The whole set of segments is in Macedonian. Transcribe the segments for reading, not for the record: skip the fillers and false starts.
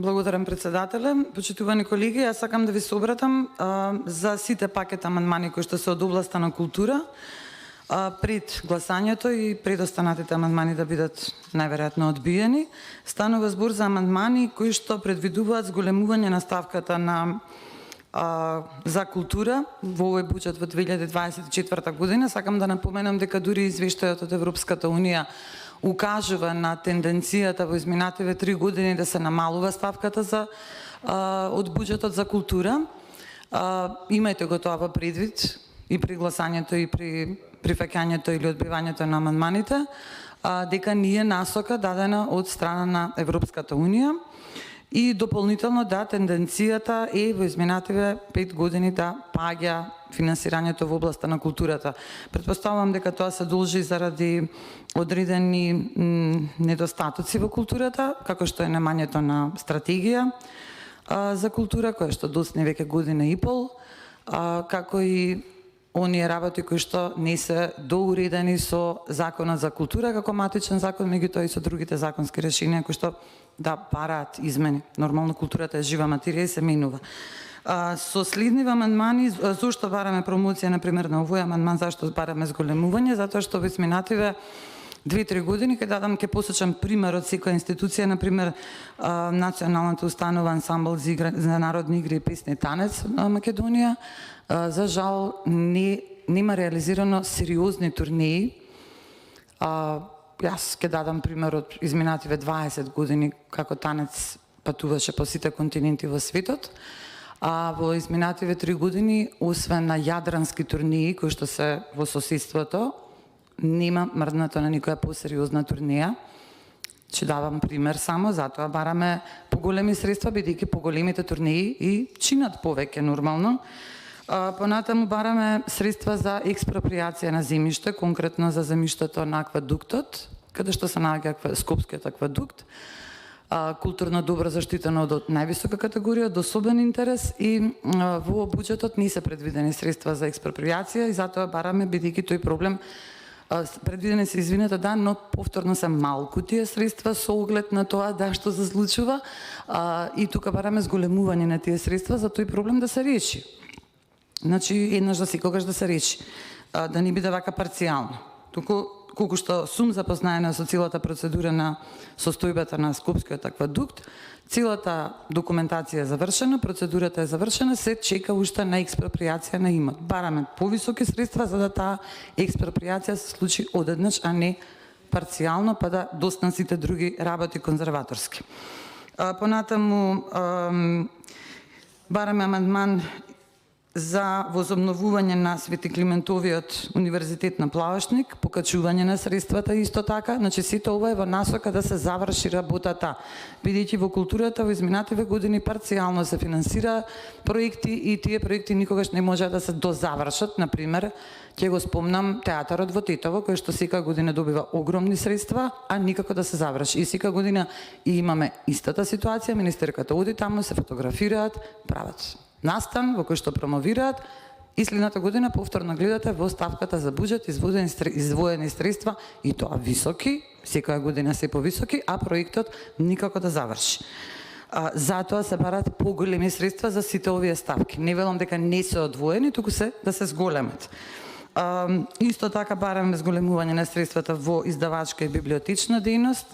Благодарам, председателе. Почитувани колеги, јас сакам да ви се обратам за сите пакет амандмани кои што се од областа на култура. Пред гласањето и пред останатите амандмани да бидат најверојатно одбиени, станува збор за амандмани кои што предвидуваат зголемување на ставката за култура во овој буџет во 2024 година. Сакам да напоменам дека дури извештајот од Европската унија укажува на тенденцијата во изминативе 3 години да се намалува ставката од буџетот за култура. Имајте го тоа во предвид и при гласањето и при прифаќањето или одбивањето на амандманите, дека ние насока дадена од страна на Европската унија и дополнително тенденцијата е во изминативе 5 години да паѓа финансирањето во областа на културата. Претпоставувам дека тоа се должи заради одредени недостатоци во културата, како што е немањето на стратегија за култура, која што досне веќе година и пол, како и оние работи кои што не се доуредени со Законот за култура како матичен закон, меѓутоа и со другите законски решенија кои што бараат измени. Нормално културата е жива материја и се менува. Со следниви амандмани, зошто бараме промоција, например, на овој амандман, зашто бараме зголемување? Затоа што во изминативе 2-3 години, ќе посочам пример од секоја институција, например, Националната установа ансамбл за народни игри и песни танец на Македонија, за жал нема реализирано сериозни турнеи. Јас ќе дадам пример од изминативе 20 години како танец патуваше по сите континенти во светот, а во изминативе 3 години, освен на јадрански турнеи кои што се во соседството, нема мрднато на никоја посериозна турнеја. Ќе давам пример само, затоа бараме поголеми средства, бидејќи поголемите турнеи и чинат повеќе нормално. Понатаму бараме средства за експроприација на земјиште, конкретно за земјиштето на аквадуктот, каде што се наоѓа Скопскиот аквадукт, културно добро заштитено од највисока категорија, од особен интерес, и во буџетот не се предвидени средства за експроприација и затоа бараме, бидејќи тој проблем предвидени се, извинете, но повторно се малку тие средства со оглед на тоа што се случува, и тука бараме зголемување на тие средства за тој проблем да се реши. Значи, еднаш за секогаш да се реши, да не биде вака парцијално. Туку, колку што сум запознаена со целата процедура на состојбата на Скопскиот аквадукт, целата документација е завршена, процедурата е завршена, се чека уште на експроприација на имот. Бараме повисоки средства за да таа експроприација се случи одеднаш, а не парцијално, па да достан сите други работи конзерваторски. Понатаму бараме амандман за возобновување на Свети Климентовиот универзитет на Плавашник, покачување на средствата исто така. Значи, сето ова е во насока да се заврши работата, бидејќи во културата во изминативе години парцијално се финансира проекти и тие проекти никогаш не може да се дозавршат. Например, ќе го спомнам театарот во Тетово, кој што секоја година добива огромни средства, а никако да се заврши. И секоја година имаме истата ситуација, министерката оди таму, се фотографираат, прават настан во кој што промовираат и следната година повторно гледате во ставката за буџет издвоени средства и тоа високи, секоја година се повисоки, а проектот никако да заврши. Затоа се барат поголеми средства за сите овие ставки. Не велам дека не се одвоени, туку се да се зголемат. Исто така бараме зголемување на средствата во издавачка и библиотечна дејност.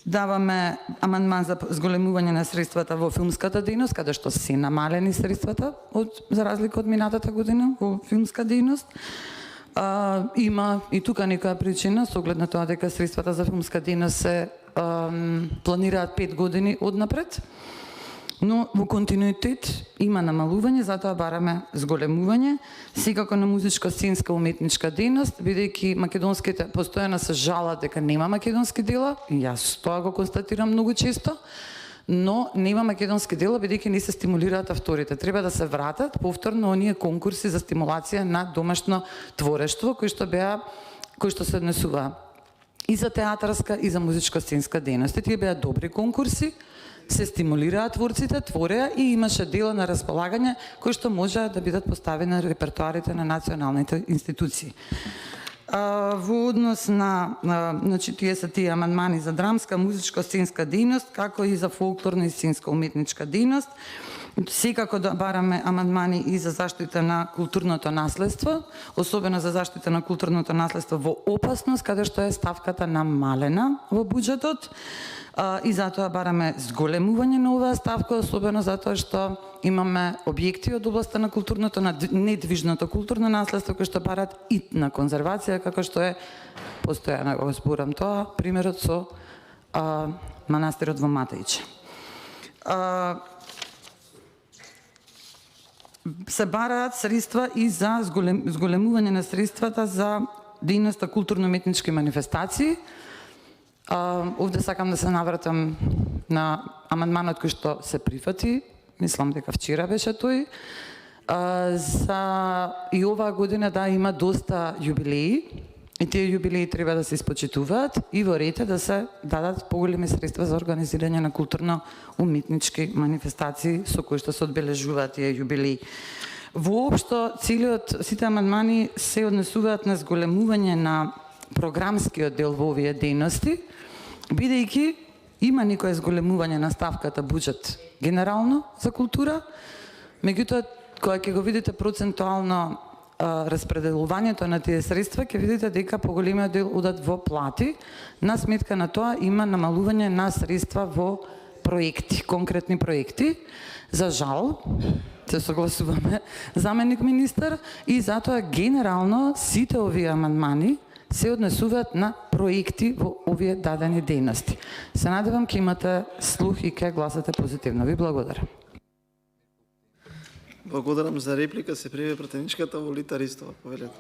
Даваме амандман за зголемување на средствата во филмската дејност, каде што се намалени средствата за разлика од минатата година во филмска дејност. Има и тука некоја причина со оглед на тоа дека средствата за филмска дејност се планираат 5 години однапред, но во континуитет има намалување, затоа бараме зголемување, секако на музичко-сценска уметничка дејност, бидејќи македонските постојано се жалат дека нема македонски дела, и јас тоа го констатирам многу често, но нема македонски дела бидејќи не се стимулираат авторите. Треба да се вратат повторно оние конкурси за стимулација на домашно творештво кои што се однесува и за театарска и за музичко-сценска дејност. Тие беа добри конкурси, се стимулираат творците, твореа и имаше дела на располагање кои што можеа да бидат поставени на репертоарите на националните институции. во однос на значи тие се тие амандмани за драмска, музичка, сценска дејност, како и за фолклорна и сценска уметничка дејност. Секако да бараме амандмани и за заштита на културното наследство, особено за заштита на културното наследство во опасност, каде што е ставката намалена во буџетот. И затоа бараме зголемување на оваа ставка, особено затоа што имаме објекти од областта на културното, на недвижното културно наследство, кои што барат и на конзервација, како што е, постојано го зборам тоа, примерот со манастирот во Матеиче. Се бараат средства и за зголемување на средствата за дејноста културно-уметнички манифестации. Овде сакам да се навратам на амандманот кој што се прифати, мислам дека вчера беше тој. И оваа година да има доста јубилеи, и тие јубилеи треба да се испочитуваат и во ред е да се дадат поголеми средства за организирање на културно-уметнички манифестации со кои што се одбележуваат тие јубилеи. Воопшто, сите амандмани се однесуваат на зголемување на програмскиот дел во овие дејности, бидејќи има некое зголемување на ставката буџет генерално за култура, меѓутоа кога ќе го видите процентуално распределувањето на тие средства, ќе видите дека поголемиот дел одат во плати, на сметка на тоа има намалување на средства во проекти, конкретни проекти. За жал, се согласуваме, заменик министер, и затоа генерално сите овие амандмани се однесуваат на проекти во овие дадени дејности. Се надевам ќе имате слух и ќе гласате позитивно. Ви благодарам. Благодарам за реплика. Се пријави пратеничката Волита Ристова. Повелете.